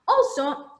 Also,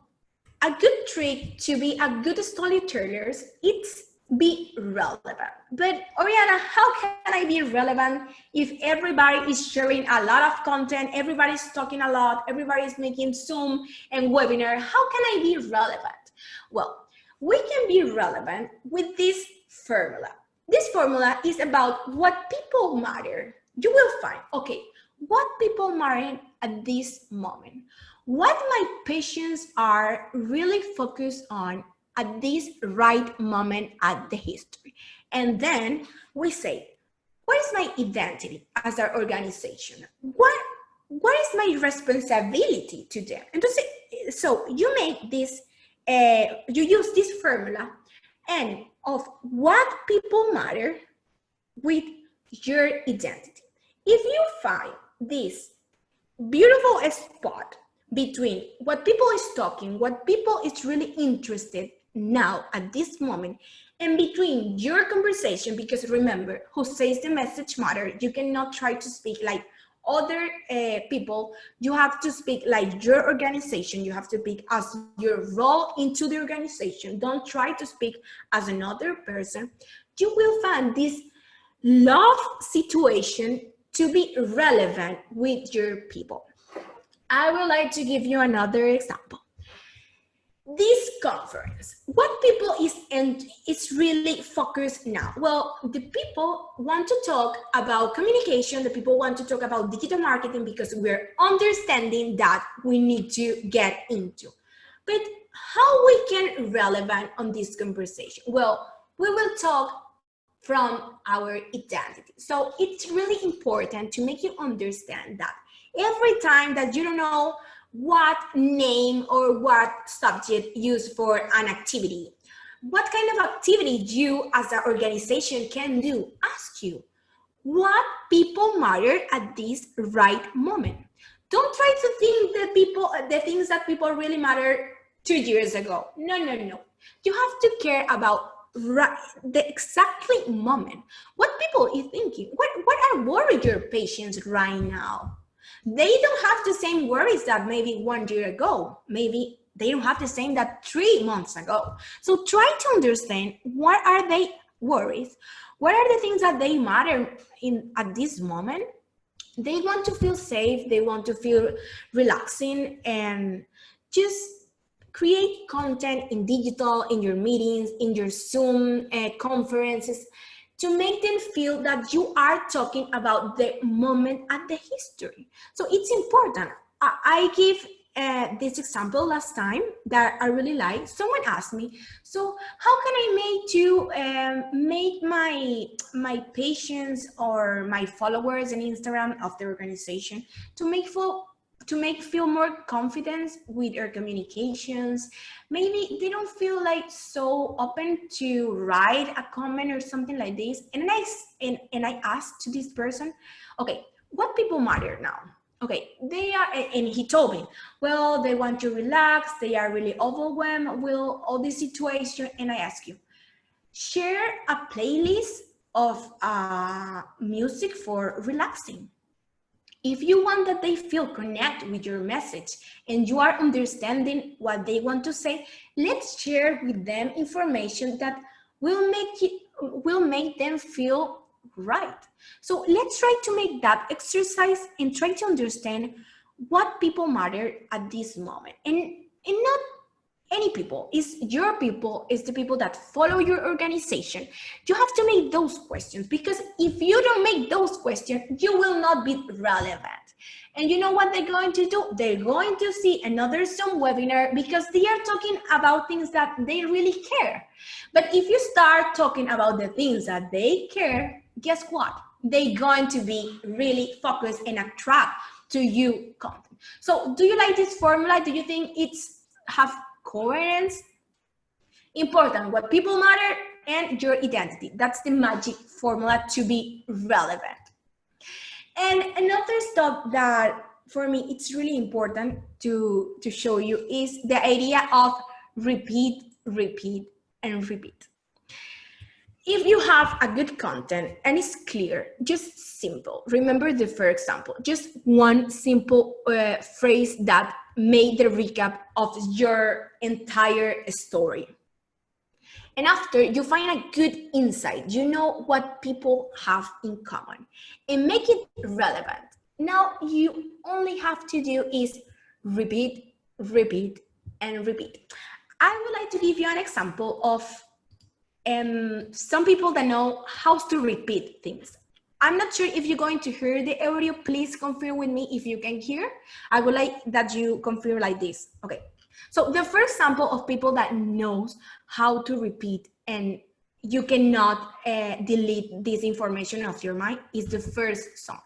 a good trick to be a good storyteller is be relevant. But Oriana, how can I be relevant if everybody is sharing a lot of content, everybody's talking a lot, everybody's making Zoom and webinar? How can I be relevant? Well, we can be relevant with this formula. This formula is about what people matter. You will find, okay, what people matter at this moment, what my patients are really focused on at this right moment at the history. And then we say, what is my identity as an organization? What is my responsibility to them? And to say, so you make this, you use this formula and of what people matter with your identity. If you find this beautiful spot between what people is talking, what people is really interested now at this moment, and between your conversation, because remember, who says the message matter, you cannot try to speak like other people, you have to speak like your organization, you have to speak as your role into the organization. Don't try to speak as another person. You will find this love situation to be relevant with your people. I would like to give you another example. This conference, what people is really focused now? Well, the people want to talk about communication, the people want to talk about digital marketing because we're understanding that we need to get into. But how we can relevant on this conversation? Well, we will talk from our identity. So it's really important to make you understand that every time that you don't know what name or what subject used for an activity, what kind of activity you as an organization can do, ask you what people matter at this right moment. Don't try to think the things that people really matter 2 years ago. No. You have to care about the exactly moment. What people is thinking, what are worried your patients right now? They don't have the same worries that maybe 1 year ago. Maybe they don't have the same that 3 months ago. So try to understand what are they worries, what are the things that they matter at this moment. They want to feel safe, they want to feel relaxing, and just create content in digital, in your meetings, in your Zoom conferences, to make them feel that you are talking about the moment at the history. So it's important. I give this example last time that I really like. Someone asked me, so how can I make my patients or my followers on Instagram of the organization to make feel more confidence with their communications? Maybe they don't feel like so open to write a comment or something like this. And I asked to this person, okay, what people matter now? Okay, they are, and he told me, well, they want to relax, they are really overwhelmed with all this situation. And I ask you, share a playlist of music for relaxing. If you want that they feel connect with your message and you are understanding what they want to say, let's share with them information that will make them feel right. So let's try to make that exercise and try to understand what people matter at this moment. And not any people, is your people, is the people that follow your organization. You have to make those questions, because if you don't make those questions, you will not be relevant. And you know what they're going to do? They're going to see another Zoom webinar because they are talking about things that they really care. But if you start talking about the things that they care, guess what? They're going to be really focused and attract to you content. So do you like this formula? Do you think it's have coherence? Important, what people matter and your identity. That's the magic formula to be relevant. And another stuff that for me it's really important to show you is the idea of repeat, and repeat. If you have a good content and it's clear, just simple. Remember the first example, just one simple phrase that made the recap of your entire story. And after, you find a good insight. You know what people have in common and make it relevant. Now, you only have to do is repeat, repeat, and repeat. I would like to give you an example of some people that know how to repeat things. I'm not sure if you're going to hear the audio. Please confirm with me if you can hear. I would like that you confirm like this. Okay. So the first example of people that knows how to repeat and you cannot delete this information of your mind is the first song.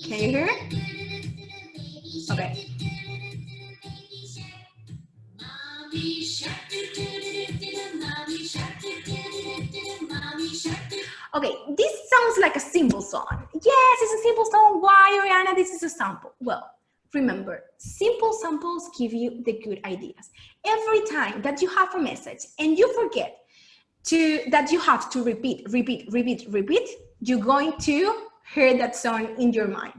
Can you hear it? Okay. Okay, this sounds like a simple song. Yes, it's a simple song. Why, Oriana, this is a sample? Well, remember, simple samples give you the good ideas. Every time that you have a message and you forget that you have to repeat, you're going to hear that song in your mind.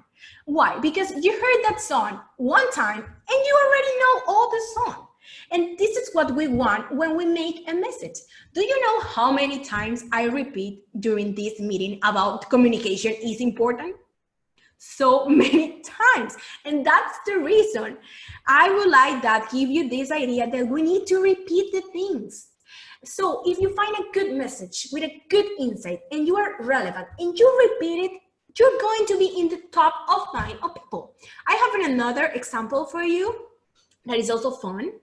Why? Because you heard that song one time and you already know all the song. And this is what we want when we make a message. Do you know how many times I repeat during this meeting about communication is important? So many times. And that's the reason I would like that give you this idea that we need to repeat the things. So if you find a good message with a good insight and you are relevant and you repeat it, you're going to be in the top of mind of people. I have another example for you that is also fun.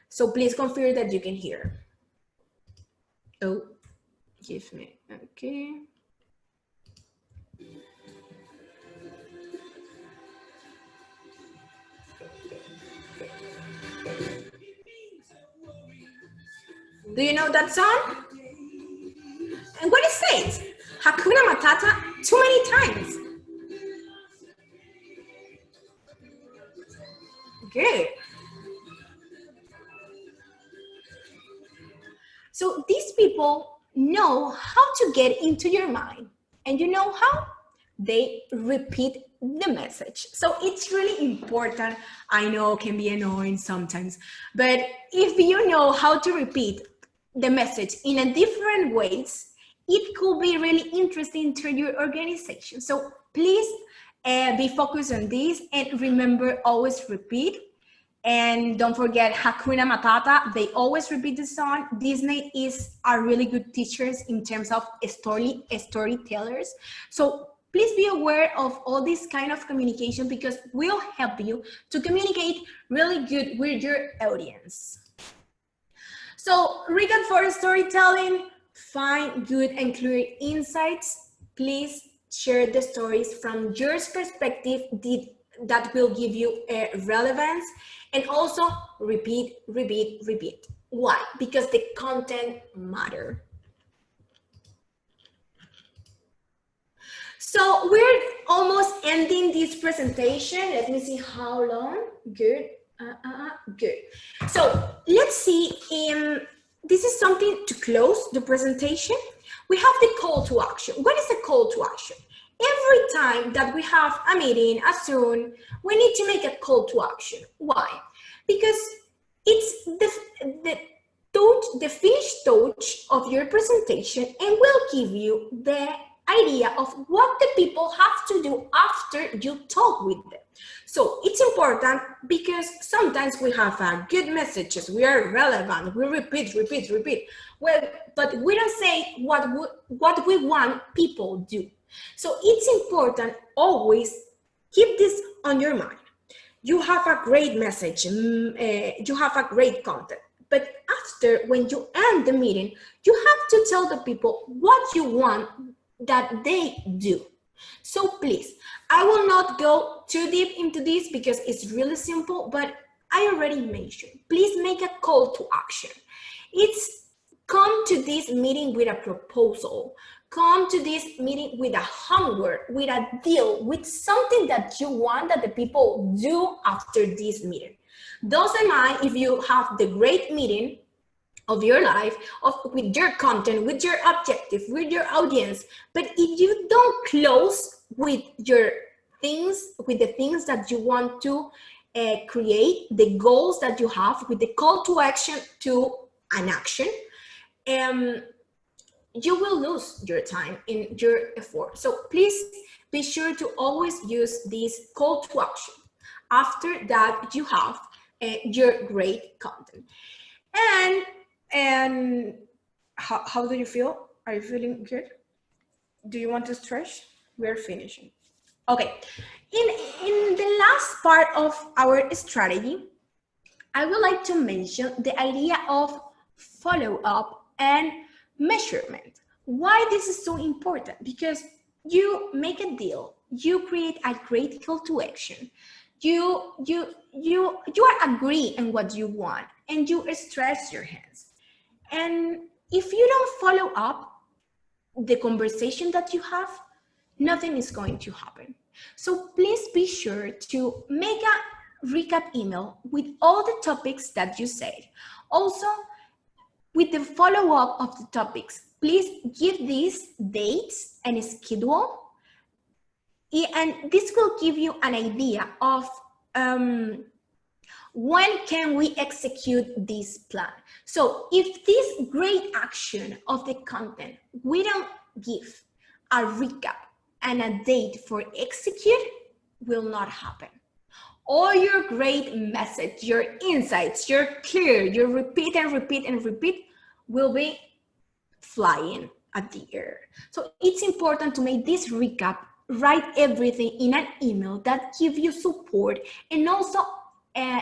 So please confirm that you can hear. Oh, give me, okay. Do you know that song? And what it says? Hakuna Matata too many times. Good. So these people know how to get into your mind. And you know how? They repeat the message. So it's really important. I know it can be annoying sometimes, but if you know how to repeat the message in a different ways, it could be really interesting to your organization. So please be focused on this and remember, always repeat. And don't forget Hakuna Matata. They always repeat the song. Disney are really good teachers in terms of storytellers. So please be aware of all this kind of communication because will help you to communicate really good with your audience. So recap for storytelling, find good and clear insights. Please share the stories from your perspective that will give you relevance. And also repeat. Why? Because the content matters. So we're almost ending this presentation. Let me see how long. Good. Good. So let's see. This is something to close the presentation. We have the call to action. What is the call to action? Every time that we have a meeting, a Zoom, we need to make a call to action. Why? Because it's the finished touch of your presentation and will give you the idea of what the people have to do after you talk with them. So it's important because sometimes we have good messages, we are relevant, we repeat. Well, but we don't say what we want people do. So it's important always keep this on your mind. You have a great message, you have a great content, but after when you end the meeting, you have to tell the people what you want that they do. So please, I will not go too deep into this because it's really simple, but I already mentioned, please make a call to action. It's come to this meeting with a proposal. Come to this meeting with a homework, with a deal, with something that you want that the people do after this meeting. Doesn't mind if you have the great meeting of your life, with your content, with your objective, with your audience. But if you don't close with your things, with the things that you want to create, the goals that you have, with the call to action to an action, you will lose your time in your effort. So please be sure to always use this call to action after that you have your great content. And how do you feel? Are you feeling good? Do you want to stretch? We're finishing. Okay, in the last part of our strategy, I would like to mention the idea of follow-up and measurement. Why this is so important? Because you make a deal, you create a great call to action, you are agree on what you want, and you stretch your hands. And if you don't follow up the conversation that you have, nothing is going to happen. So please be sure to make a recap email with all the topics that you said. Also, with the follow-up of the topics, please give these dates and schedule. And this will give you an idea of when can we execute this plan. So if this great action of the content, we don't give a recap and a date for execute, will not happen. All your great message, your insights, your clear, your repeat and repeat and repeat will be flying at the air. So it's important to make this recap, write everything in an email that gives you support, and also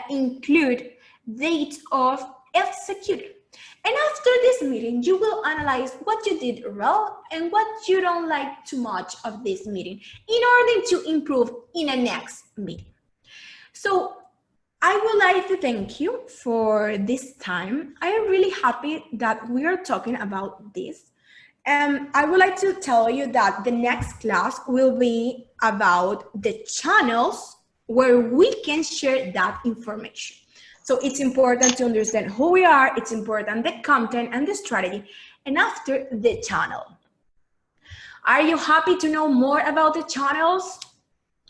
include dates of execution. And after this meeting, you will analyze what you did well and what you don't like too much of this meeting in order to improve in the next meeting. So I would like to thank you for this time. I am really happy that we are talking about this. I would like to tell you that the next class will be about the channels where we can share that information. So it's important to understand who we are, it's important the content and the strategy, and after the channel. Are you happy to know more about the channels?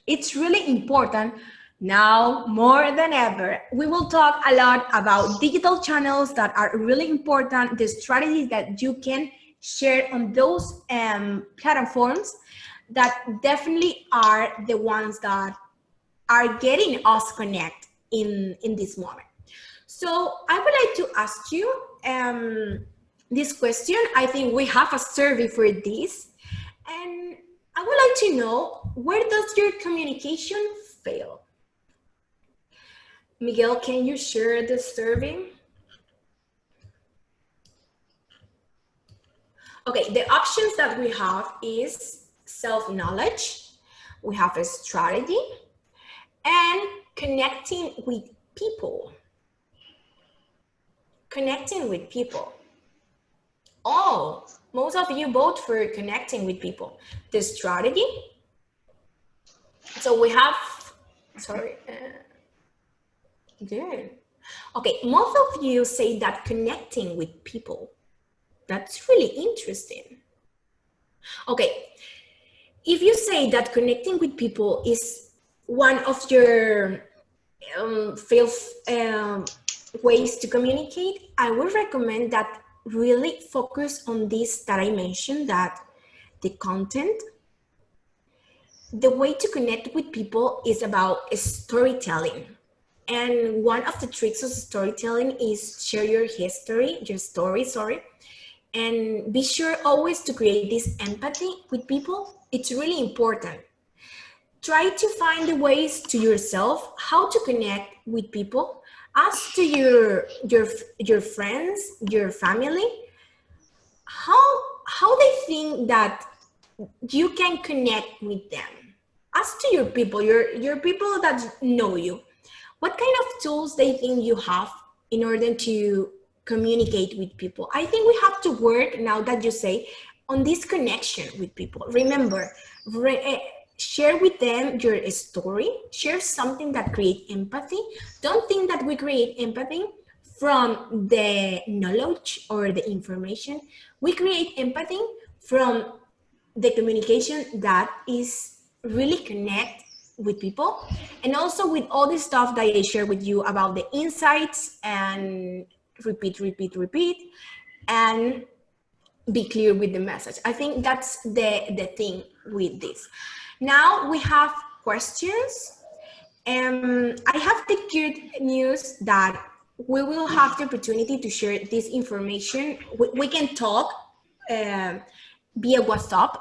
It's really important now more than ever. We will talk a lot about digital channels that are really important, the strategies that you can share on those platforms that definitely are the ones that are getting us connect in this moment. So I would like to ask you this question. I think we have a survey for this, and I would like to know, where does your communication fail? Miguel, can you share the survey? Okay, the options that we have is self-knowledge, we have a strategy, and connecting with people. Connecting with people. Oh, most of you vote for connecting with people. The strategy. So we have, sorry. Good. Okay, most of you say that connecting with people. That's really interesting. Okay, if you say that connecting with people is one of your ways to communicate, I would recommend that really focus on this that I mentioned, that the content, the way to connect with people is about storytelling. And one of the tricks of storytelling is share your story, and be sure always to create this empathy with people. It's really important. Try to find the ways to yourself how to connect with people. Ask to your friends, your family, how they think that you can connect with them. Ask to your people, your people that know you, what kind of tools they think you have in order to communicate with people. I think we have to work, now that you say, on this connection with people. Remember, share with them your story, share something that creates empathy. Don't think that we create empathy from the knowledge or the information. We create empathy from the communication that is really connect with people, and also with all the stuff that I share with you about the insights and repeat, and be clear with the message. I think that's the thing with this. Now we have questions. I have the good news that we will have the opportunity to share this information. We can talk via WhatsApp.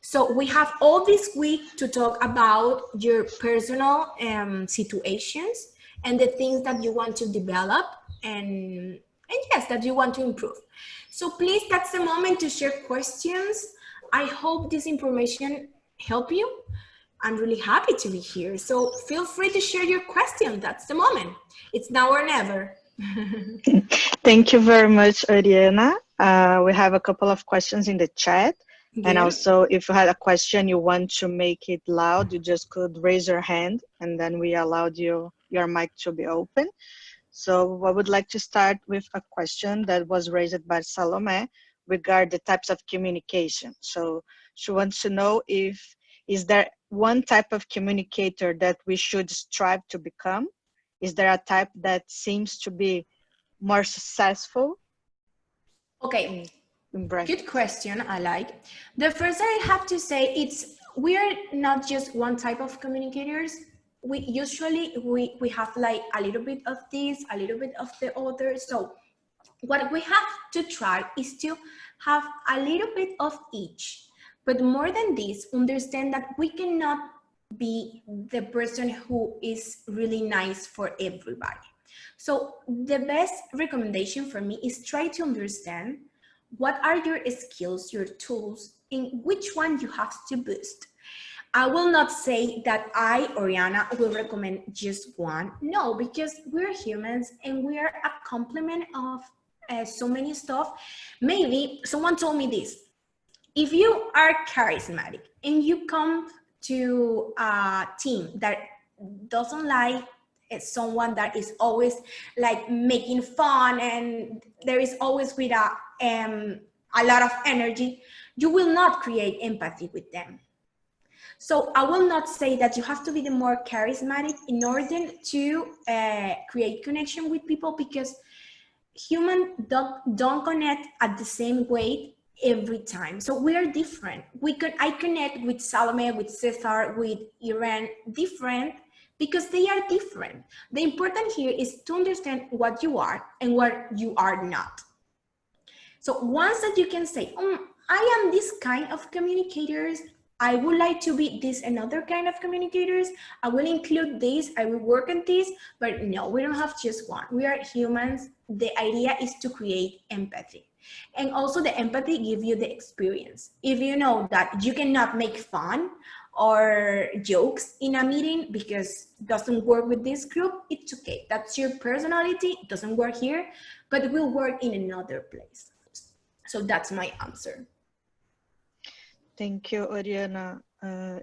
So we have all this week to talk about your personal situations and the things that you want to develop, and yes, that you want to improve. So please, that's the moment to share questions. I hope this information help you. I'm really happy to be here. So feel free to share your question. That's the moment. It's now or never. Thank you very much, Oriana. We have a couple of questions in the chat. Good. And also, if you had a question you want to make it loud, you just could raise your hand, and then we allowed your mic to be open. So I would like to start with a question that was raised by Salome regarding the types of communication. So she wants to know is there one type of communicator that we should strive to become? Is there a type that seems to be more successful? Okay, good question. I like. The first thing I have to say, we are not just one type of communicators. We usually we have like a little bit of this, a little bit of the other. So what we have to try is to have a little bit of each. But more than this, understand that we cannot be the person who is really nice for everybody. So the best recommendation for me is try to understand what are your skills, your tools, and which one you have to boost. I will not say that I, Oriana, will recommend just one. No, because we're humans and we are a complement of so many stuff. Maybe someone told me this. If you are charismatic and you come to a team that doesn't like someone that is always like making fun and there is always with a lot of energy, you will not create empathy with them. So I will not say that you have to be the more charismatic in order to create connection with people, because humans don't connect at the same way every time. So we are different. I connect with Salome, with Cesar, with Iran different because they are different. The important here is to understand what you are and what you are not. So once that you can say, I am this kind of communicators, I would like to be this another kind of communicators, I will include this, I will work on this, but no, we don't have just one. We are humans. The idea is to create empathy. And also the empathy gives you the experience. If you know that you cannot make fun or jokes in a meeting because it doesn't work with this group, it's okay. That's your personality. It doesn't work here, but it will work in another place. So that's my answer. Thank you, Oriana.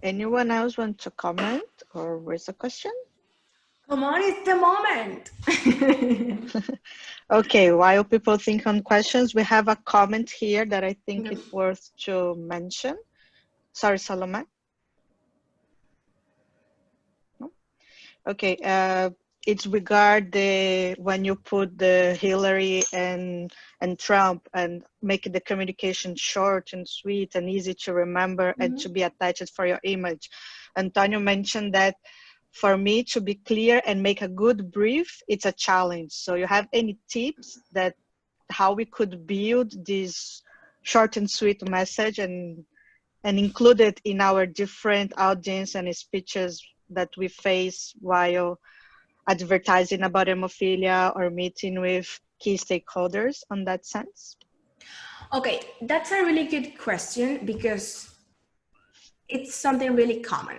Anyone else want to comment or raise a question? Come on, it's the moment. Okay, while people think on questions, we have a comment here that I think it's worth to mention. Sorry, Salome. No? Okay, it's regard when you put the Hillary and Trump and make the communication short and sweet and easy to remember and to be attached for your image. Antonio mentioned that for me to be clear and make a good brief, it's a challenge. So you have any tips that how we could build this short and sweet message and include it in our different audience and speeches that we face while advertising about hemophilia or meeting with key stakeholders on that sense? Okay, that's a really good question because it's something really common.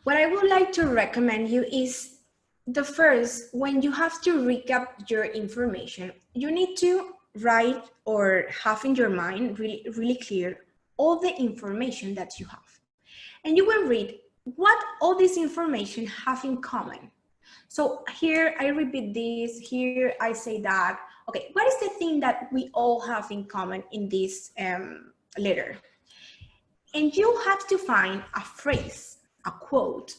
What I would like to recommend you is the first, when you have to recap your information, you need to write or have in your mind really clear all the information that you have. And you will read what all this information have in common. So here I repeat this, here I say that. Okay, what is the thing that we all have in common in this letter? And you have to find a phrase, a quote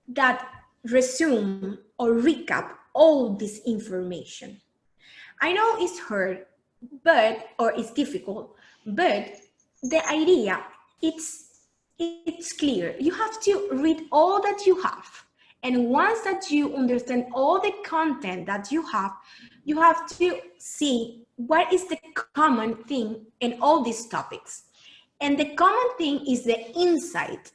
that resume or recap all this information. I know it's hard, or it's difficult, but the idea, it's clear. You have to read all that you have. And once that you understand all the content that you have to see what is the common thing in all these topics. And the common thing is the insight.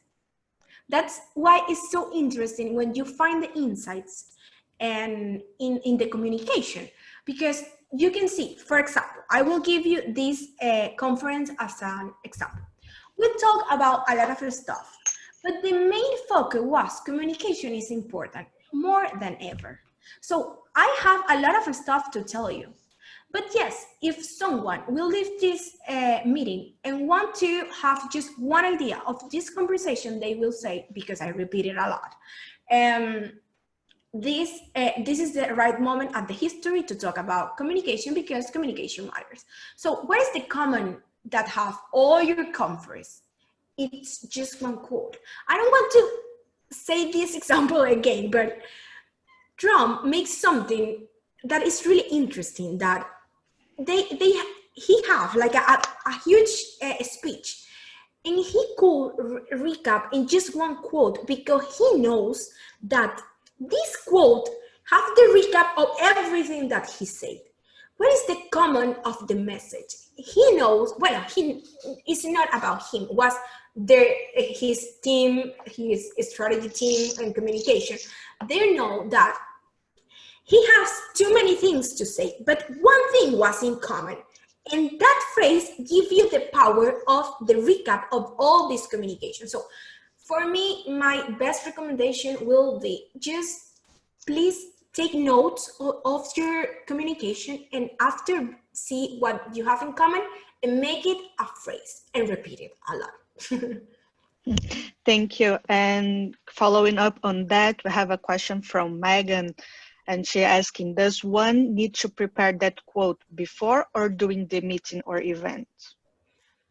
That's why it's so interesting when you find the insights and in the communication, because you can see, for example, I will give you this conference as an example. We talk about a lot of stuff, but the main focus was communication is important more than ever. So I have a lot of stuff to tell you. But yes, if someone will leave this meeting and want to have just one idea of this conversation, they will say, because I repeat it a lot, this is the right moment at the history to talk about communication because communication matters. So what is the common that have all your conference? It's just one quote. I don't want to say this example again, but Trump makes something that is really interesting, that he have like a huge speech, and he could recap in just one quote because he knows that this quote have the recap of everything that he said. What is the common of the message? He knows, well, it's not about him, it was his team, his strategy team and communication. They know that he has too many things to say, but one thing was in common. And that phrase gives you the power of the recap of all this communication. So for me, my best recommendation will be just please take notes of your communication, and after see what you have in common and make it a phrase and repeat it a lot. Thank you. And following up on that, we have a question from Megan. And she's asking, does one need to prepare that quote before or during the meeting or event?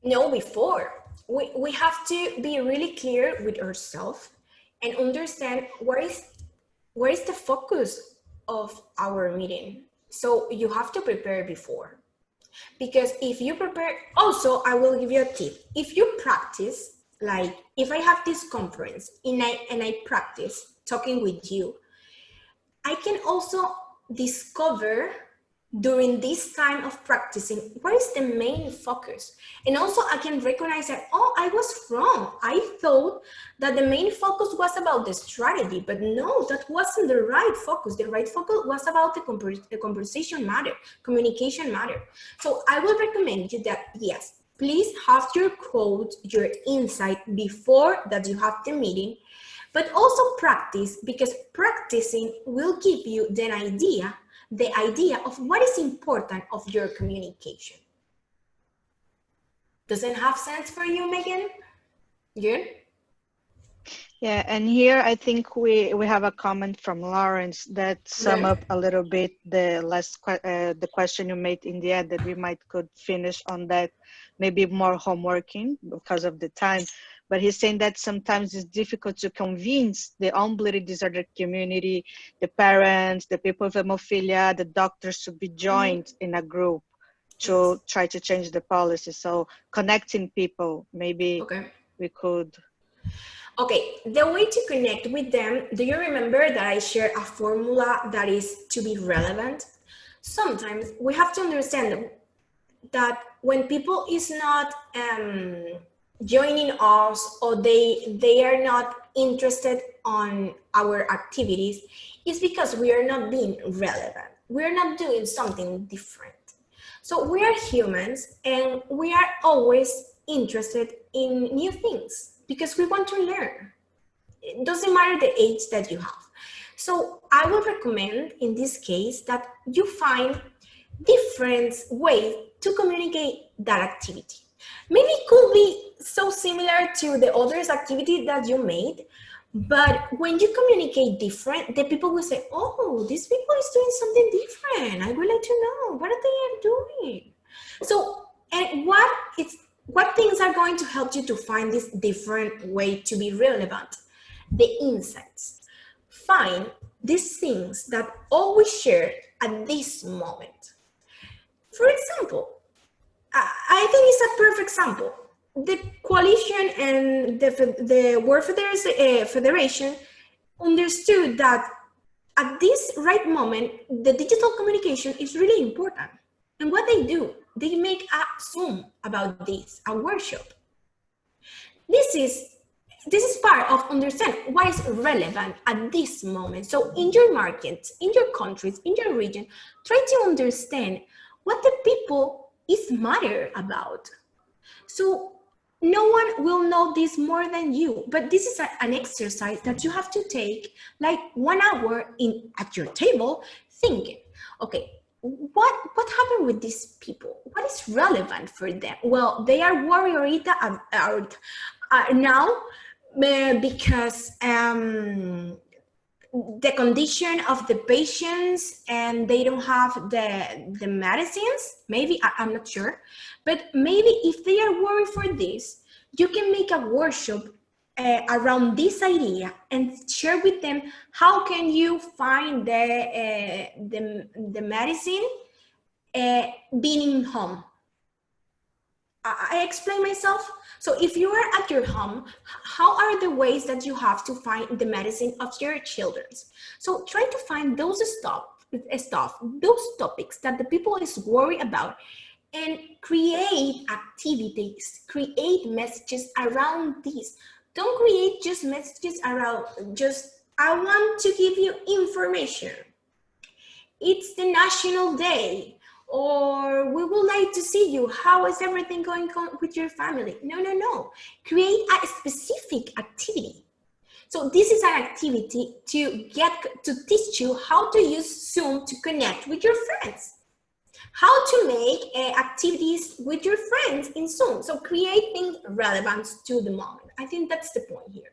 No, before. We have to be really clear with ourselves and understand where is the focus of our meeting. So you have to prepare before. Because if you prepare, also I will give you a tip. If you practice, like if I have this conference and I practice talking with you, I can also discover during this time of practicing what is the main focus. And also I can recognize that, oh, I was wrong. I thought that the main focus was about the strategy, but no, that wasn't the right focus. The right focus was about the conversation matter, communication matter. So I will recommend you that, yes, please have your quote, your insight before that you have the meeting, but also practice, because practicing will give you the idea of what is important of your communication. Does it have sense for you, Megan? Good? Yeah, and here I think we have a comment from Lawrence that sum up a little bit the the question you made in the end, that we could finish on that, maybe more homeworking because of the time. But he's saying that sometimes it's difficult to convince the unbleeding disorder community, the parents, the people with hemophilia, the doctors to be joined in a group to try to change the policy. So connecting people, maybe we could. Okay, the way to connect with them, do you remember that I shared a formula that is to be relevant? Sometimes we have to understand that when people is not joining us, or they are not interested on our activities, it's because we are not being relevant. We're not doing something different. So we are humans and we are always interested in new things because we want to learn. It doesn't matter the age that you have. So I would recommend in this case that you find different ways to communicate that activity. Maybe it could be so similar to the others activity that you made, But when you communicate different, the people will say, oh, this people is doing something different. I would like to know what are they doing. So, and what things are going to help you to find this different way to be relevant? The insights. Find these things that always share at this moment. For example, I think it's a perfect example. The coalition and the World Federation understood that at this right moment, the digital communication is really important. And what they do, they make a Zoom about this, a workshop. This is part of understand what is relevant at this moment. So in your markets, in your countries, in your region, try to understand what the people is matter about. So no one will know this more than you, but this is an exercise that you have to take like 1 hour at your table thinking, okay, what happened with these people? What is relevant for them? Well, they are worried now because the condition of the patients and they don't have the medicines. Maybe I'm not sure, but maybe if they are worried for this, you can make a workshop around this idea and share with them how can you find the medicine being home. I explain myself. So if you are at your home, how are the ways that you have to find the medicine of your children? So try to find those those topics that the people is worried about, and create activities, create messages around this. Don't create just messages around just, I want to give you information. It's the national day, or we would like to see you. How is everything going on with your family? No. Create a specific activity. So this is an activity to teach you how to use Zoom to connect with your friends. How to make activities with your friends in Zoom. So create things relevant to the moment. I think that's the point here.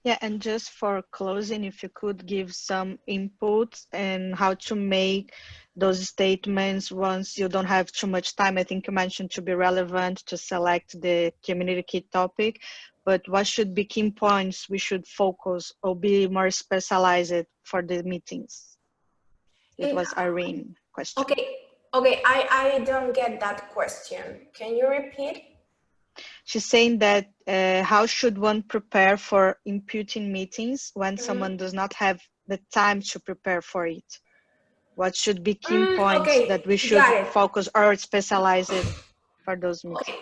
Yeah, and just for closing, if you could give some inputs and how to make those statements once you don't have too much time. I think you mentioned to be relevant, to select the community topic, but what should be key points we should focus or be more specialized for the meetings? It was Irene question. Okay, I don't get that question. Can you repeat? She's saying that how should one prepare for imputing meetings when someone does not have the time to prepare for it? What should be key points that we should focus or specialize it for those meetings? Okay.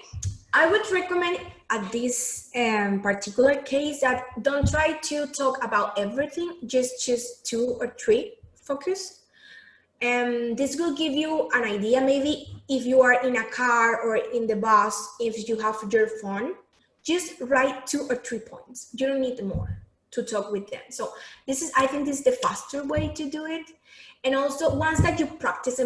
I would recommend at this particular case that don't try to talk about everything, just choose 2 or 3 focus. And this will give you an idea. Maybe if you are in a car or in the bus, if you have your phone, just write 2 or 3 points. You don't need more to talk with them. So I think this is the faster way to do it. And also once that you practice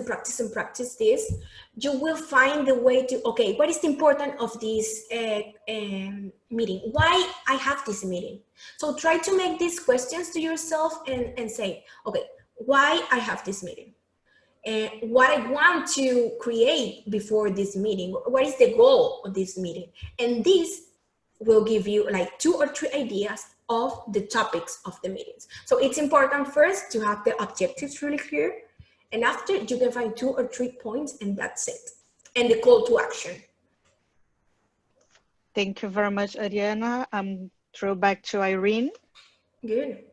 this, you will find the way to, okay, what is the importance of this meeting? Why I have this meeting? So try to make these questions to yourself and say, okay, why I have this meeting? And what I want to create before this meeting, what is the goal of this meeting? And this will give you like 2 or 3 ideas of the topics of the meetings. So it's important first to have the objectives really clear, and after you can find 2 or 3 points, and that's it. And the call to action. Thank you very much, Ariana. Throw back to Irene. Good.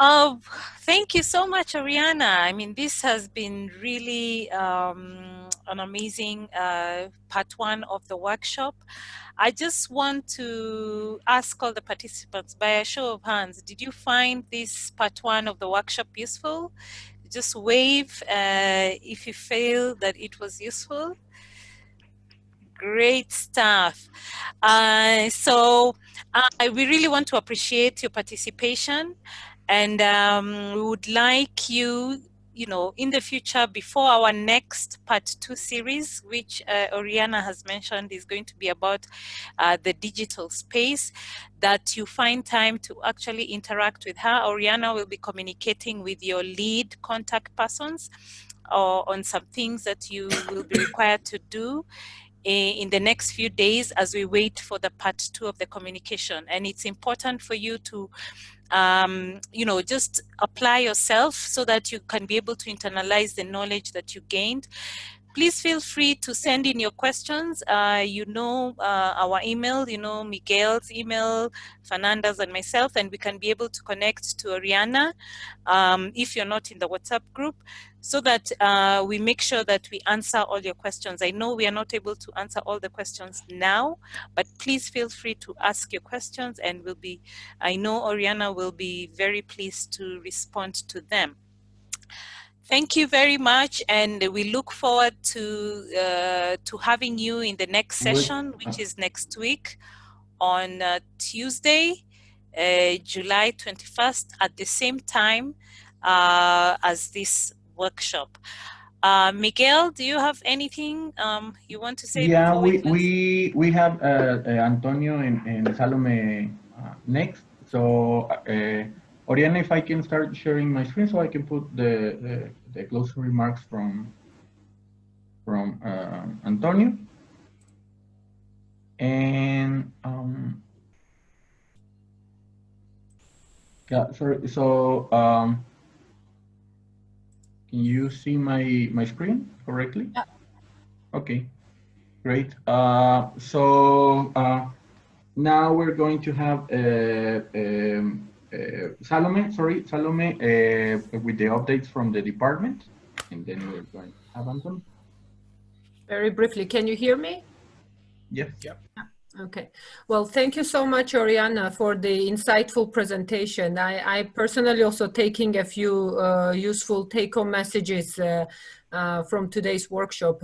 Oh, thank you so much, Oriana. I mean, this has been really an amazing part 1 of the workshop. I just want to ask all the participants, by a show of hands, did you find this part 1 of the workshop useful? Just wave if you feel that it was useful. Great stuff. So we really want to appreciate your participation. And we would like you you know, in the future, before our next part 2 series, which Oriana has mentioned is going to be about the digital space, that you find time to actually interact with her. Oriana will be communicating with your lead contact persons or on some things that you will be required to do in the next few days as we wait for the part 2 of the communication. And it's important for you to you know, just apply yourself so that you can be able to internalize the knowledge that you gained. Please feel free to send in your questions. You know our email, you know Miguel's email, Fernanda's and myself, and we can be able to connect to Oriana if you're not in the WhatsApp group, so that we make sure that we answer all your questions. I know we are not able to answer all the questions now, but please feel free to ask your questions, and I know Oriana will be very pleased to respond to them. Thank you very much, and we look forward to having you in the next session, which is next week on Tuesday, July 21st, at the same time as this workshop. Miguel, do you have anything you want to say before we close? We have Antonio and Salome next. So Oriana, if I can start sharing my screen so I can put the closing remarks from Antonio. And yeah, sorry. So can you see my screen correctly? Yeah. Okay, great. Now we're going to have Salome with the updates from the department, and then we're going to have Anton. Very briefly, can you hear me? Yes. Yeah. Okay. Well, thank you so much, Oriana, for the insightful presentation. I personally also taking a few useful take-home messages from today's workshop.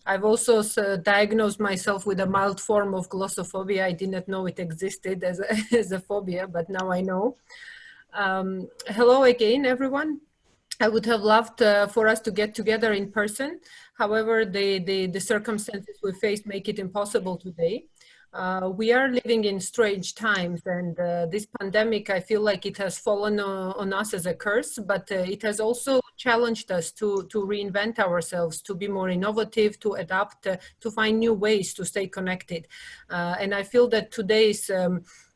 I've also diagnosed myself with a mild form of glossophobia. I did not know it existed as a phobia, but now I know. Hello again, everyone. I would have loved for us to get together in person. However, the circumstances we face make it impossible today. We are living in strange times, and this pandemic, I feel like it has fallen on us as a curse, but it has also challenged us to reinvent ourselves, to be more innovative, to adapt, to find new ways to stay connected. And I feel that today's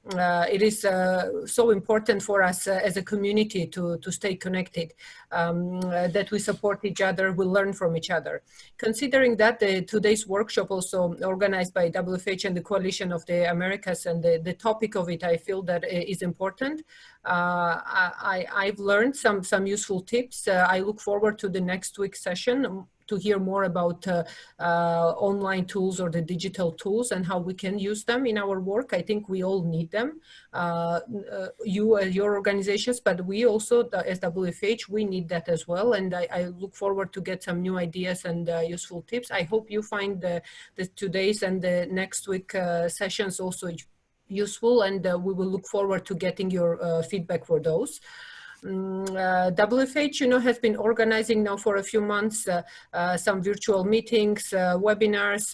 it is so important for us as a community to stay connected, that we support each other, we learn from each other. Considering that today's workshop also organized by WFH and the Coalition of the Americas, and the topic of it, I feel that is important. I've learned some useful tips. I look forward to the next week's session to hear more about online tools or the digital tools and how we can use them in our work. I think we all need them, your organizations, but we also, as WFH, we need that as well. And I look forward to get some new ideas and useful tips. I hope you find the today's and the next week sessions also useful, and we will look forward to getting your feedback for those. WFH, has been organizing now for a few months some virtual meetings, webinars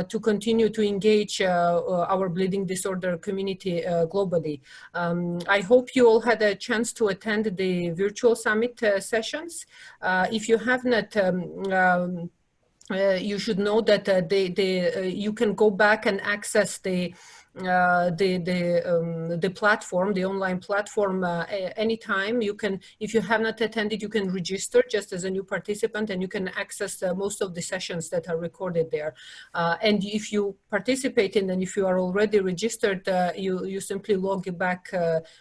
to continue to engage our bleeding disorder community globally. I hope you all had a chance to attend the virtual summit sessions. If you have not, you should know that you can go back and access the platform, the online platform, anytime. You can, if you have not attended, you can register just as a new participant, and you can access most of the sessions that are recorded there. And if you participate in, and if you are already registered, you simply log back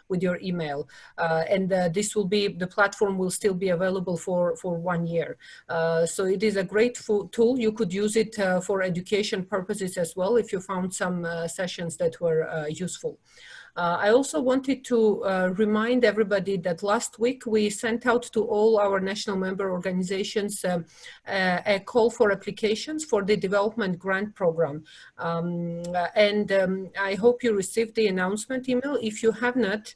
with your email, and this will be, the platform will still be available for 1 year. So it is a great tool. You could use it for education purposes as well if you found some sessions that were useful. I also wanted to remind everybody that last week we sent out to all our national member organizations a call for applications for the development grant program. I hope you received the announcement email. If you have not,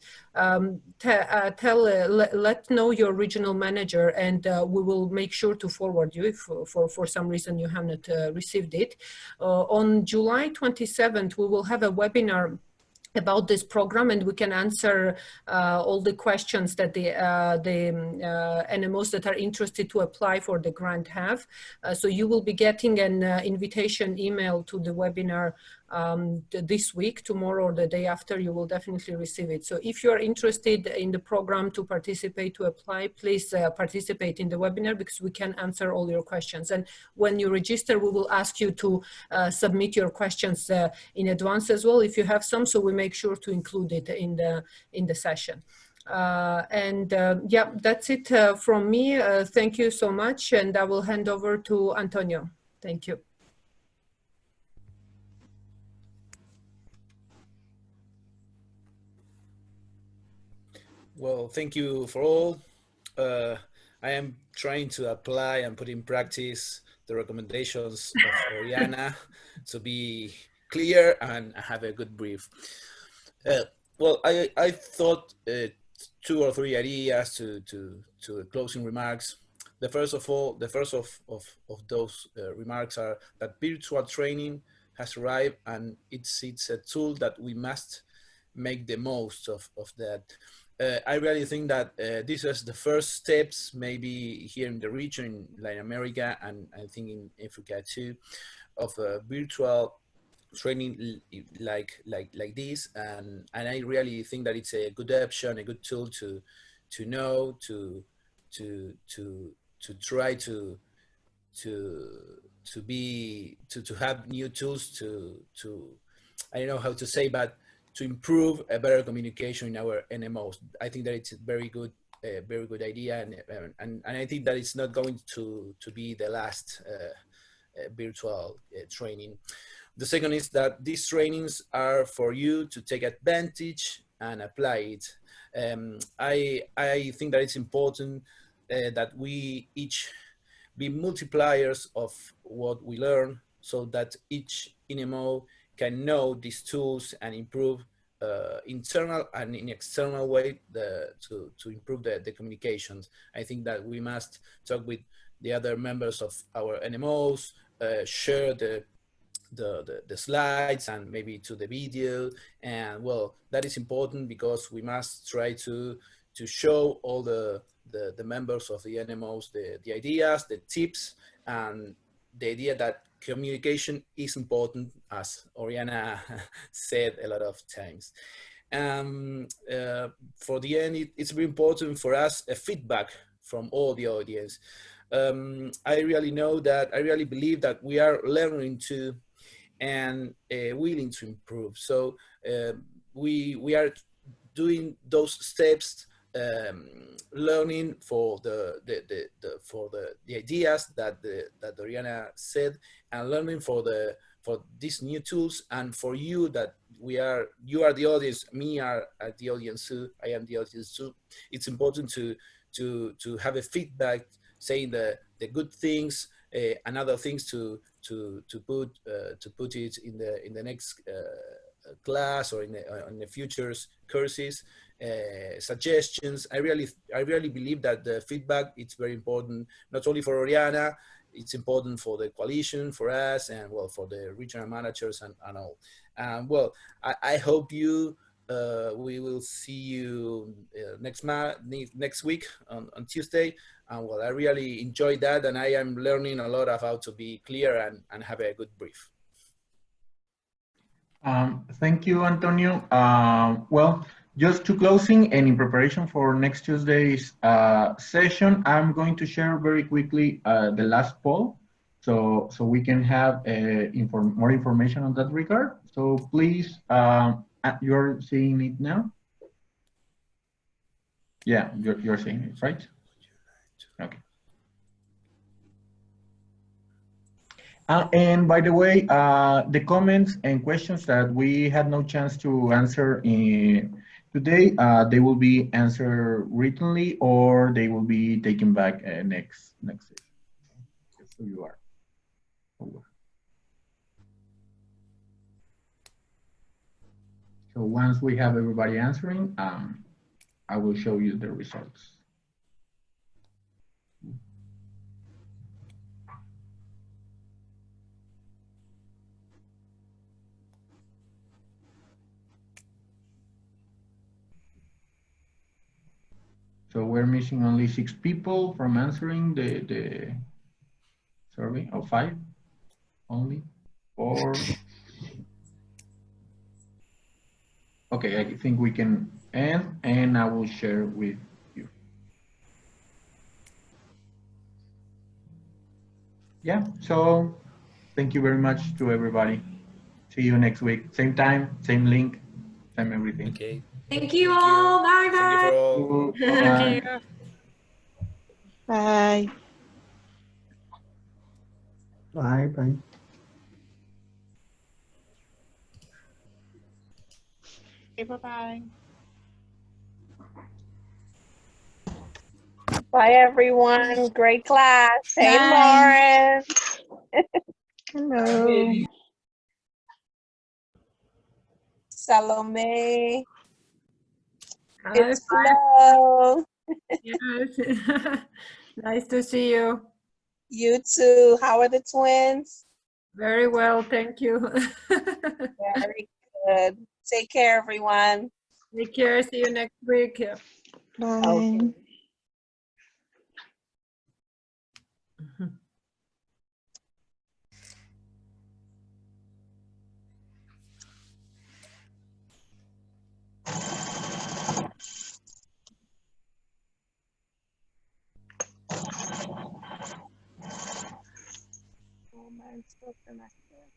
let know your regional manager, and we will make sure to forward you if for some reason you have not received it. On July 27th, we will have a webinar about this program, and we can answer all the questions that the NMOs that are interested to apply for the grant have. So you will be getting an invitation email to the webinar this week, tomorrow or the day after. You will definitely receive it. So if you are interested in the program to participate, to apply, please participate in the webinar, because we can answer all your questions. And when you register, we will ask you to submit your questions in advance as well, if you have some, so we make sure to include it in the session. Yeah, that's it from me. Thank you so much, and I will hand over to Antonio. Thank you. Well, thank you for all. I am trying to apply and put in practice the recommendations of Oriana to be clear and have a good brief. Well, I thought 2 or 3 ideas to closing remarks. The first of those remarks are that virtual training has arrived, and it's a tool that we must make the most of that. I really think that this is the first steps, maybe here in the region, in Latin America, and I think in Africa too, of virtual training like this, and I really think that it's a good option, a good tool to know, to try to have new tools to I don't know how to say, but to improve a better communication in our NMOs. I think that it's a very good idea, and I think that it's not going to be the last virtual training. The second is that these trainings are for you to take advantage and apply it. I think that it's important that we each be multipliers of what we learn, so that each NMO can know these tools and improve internal and in external way to improve the communications. I think that we must talk with the other members of our NMOs, share the slides and maybe to the video, and well, that is important because we must try to show all the members of the NMOs the ideas, the tips, and the idea that communication is important, as Oriana said a lot of times. For the end, it's very important for us a feedback from all the audience. I really believe that we are learning to and willing to improve. So we are doing those steps, learning for the ideas that Oriana said, and learning for these new tools, and for you that you are the audience, me are the audience too, I am the audience too. It's important to have a feedback, saying the good things and other things to put it in the next class or in the future courses, suggestions. I really believe that the feedback, it's very important, not only for Oriana, it's important for the coalition, for us, and well, for the regional managers and all. Well, I hope we will see you next week on Tuesday. And well, I really enjoyed that, and I am learning a lot of how to be clear and have a good brief. Thank you, Antonio. Well, just to closing and in preparation for next Tuesday's session, I'm going to share very quickly the last poll, so we can have more information on that regard. So please, you're seeing it now? Yeah, you're seeing it, right? Okay. And by the way, the comments and questions that we had no chance to answer today, they will be answered writtenly or they will be taken back next session. Just so you are aware. So once we have everybody answering, I will show you the results. So we're missing only 6 people from answering the survey, or 5 only, or okay, I think we can end and I will share with you. Yeah, so thank you very much to everybody. See you next week. Same time, same link, same everything. Okay. Thank you all. Bye Thank you bye. for all. Thank Bye. you. Bye. Bye bye. Bye-bye. Bye, everyone. Great class. Hey, Bye. Lauren. Hello. Salome. Hi, It's Flo. yes. Nice to see you. You too. How are the twins? Very well, thank you. Very good. Take care, everyone. Take care. See you next week. Bye. Okay. Oh, mine's still connected.